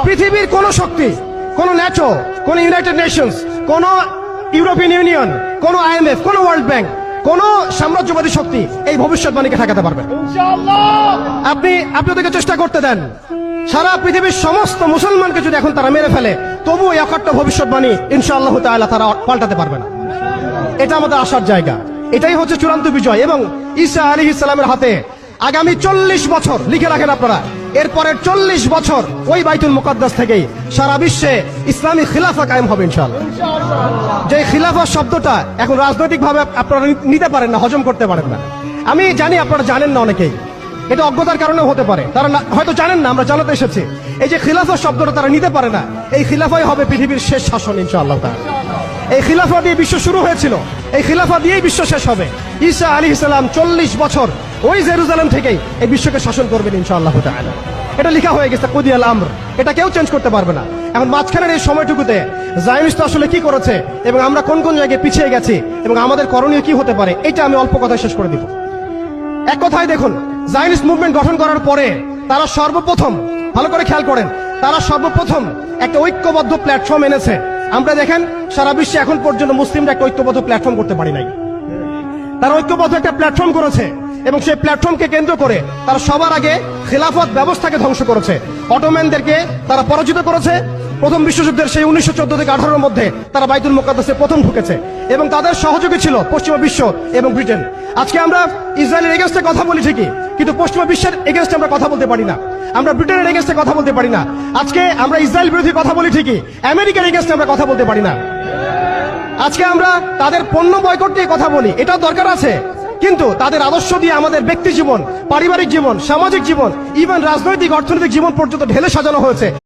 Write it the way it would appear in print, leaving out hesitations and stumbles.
পৃথিবীর কোন শক্তি, কোন ন্যাটো, কোন ইউনাইটেড নেশনস, কোন ইউরোপিয়ান ইউনিয়ন, কোন IMF, কোন ওয়ার্ল্ড ব্যাংক, কোন সাম্রাজ্যবাদী শক্তি এই ভবিষ্যৎবাণীকে ঠেকাতে পারবে না। আপনি ওদেরকে চেষ্টা করতে দেন, সারা পৃথিবীর সমস্ত মুসলমানকে যদি এখন তারা মেরে ফেলে, তবু এই অকাট্য ভবিষ্যৎবাণী ইনশাআল্লাহ তাআলা তারা পাল্টাতে পারবে না। এটা আমাদের আশার জায়গা, এটাই হচ্ছে চূড়ান্ত বিজয়। এবং ঈসা আলাইহিস সালামের হাতে আগামী 40 বছর, লিখে রাখেন আপনারা, এরপরের 40 বছর ওই বাইতুল মুকাদ্দাস থেকেই সারা বিশ্বে ইসলামী খিলাফা কায়েম হবে ইনশাআল্লাহ। যে খিলাফা শব্দটা এখন রাজনৈতিক ভাবে আপনারা নিতে পারেন না, হজম করতে পারেন না। আমি জানি আপনারা জানেন না, অনেকেই এটা অজ্ঞতার কারণেও হতে পারে, তারা হয়তো জানেন না, আমরা জানাতে এসেছি। এই যে খিলাফা শব্দটা তারা নিতে পারে না, এই খিলাফাই হবে পৃথিবীর শেষ শাসন ইনশাআল্লাহ তাআলা। এই খিলাফা দিয়ে বিশ্ব শুরু হয়েছিল, এই খিলাফা দিয়েই বিশ্ব শেষ হবে। ঈসা আলাইহিস সালাম 40 বছর ওই জেরুজালেম থেকেই এই বিশ্বকে শাসন করবেন ইনশাআল্লাহ তাআলা। এটা লেখা হয়ে গেছে, কুদিয়াল আমর, এটা কেউ চেঞ্জ করতে পারবে না। এখন মাঝখানের এই সময়টুকুতে জায়নিস্ট আসলে কি করেছে এবং আমরা কোন কোন জায়গায় পিছিয়ে গেছি এবং আমাদের করণীয় কি হতে পারে, এটা আমি অল্প কথায় শেষ করে দিব। এক কথায় দেখুন, জায়নিস্ট মুভমেন্ট গঠন করার পরে তারা সর্বপ্রথম, ভালো করে খেয়াল করেন, তারা সর্বপ্রথম একটা ঐক্যবদ্ধ প্ল্যাটফর্ম এনেছে। আমরা দেখেন সারা বিশ্বে এখন পর্যন্ত মুসলিমরা একটা ঐক্যবদ্ধ প্ল্যাটফর্ম করতে পারি নাই। তারা ঐক্যবদ্ধ একটা প্ল্যাটফর্ম করেছে এবং সেই প্ল্যাটফর্মকে কেন্দ্র করে তারা সবার আগে খেলাফত ব্যবস্থাকে ধ্বংস করেছে। অটোম্যানদেরকে তারা পরাজিত করেছে। প্রথম বিশ্বযুদ্ধের সেই 1914 থেকে 18-এর মধ্যে তারা বাইতুল মুকাদ্দাসে প্রথম ঢুকেছে এবং তাদের সহযোগী ছিল পশ্চিমা বিশ্ব এবং ব্রিটেন। আজকে আমরা ইসরায়েলের এগেইনস্টে কথা বলি ঠিকই, কিন্তু পশ্চিমা বিশ্বের এগেইনস্টে আমরা কথা বলতে পারি না। আমরা ব্রিটেনের এগেইনস্টে কথা বলতে পারি না। আজকে আমরা ইসরায়েল বিরোধী কথা বলি ঠিকই, আমেরিকার এগেইনস্টে আমরা কথা বলতে পারি না। আজকে আমরা তাদের পণ্য বয়কট নিয়ে কথা বলি, এটাও দরকার আছে, কিন্তু তাদের আদর্শ দিয়ে আমাদের ব্যক্তি জীবন, পারিবারিক জীবন, সামাজিক জীবন, ইভেন রাজনৈতিক অর্থনৈতিক জীবন পর্যন্ত ঢেলে সাজানো হয়েছে।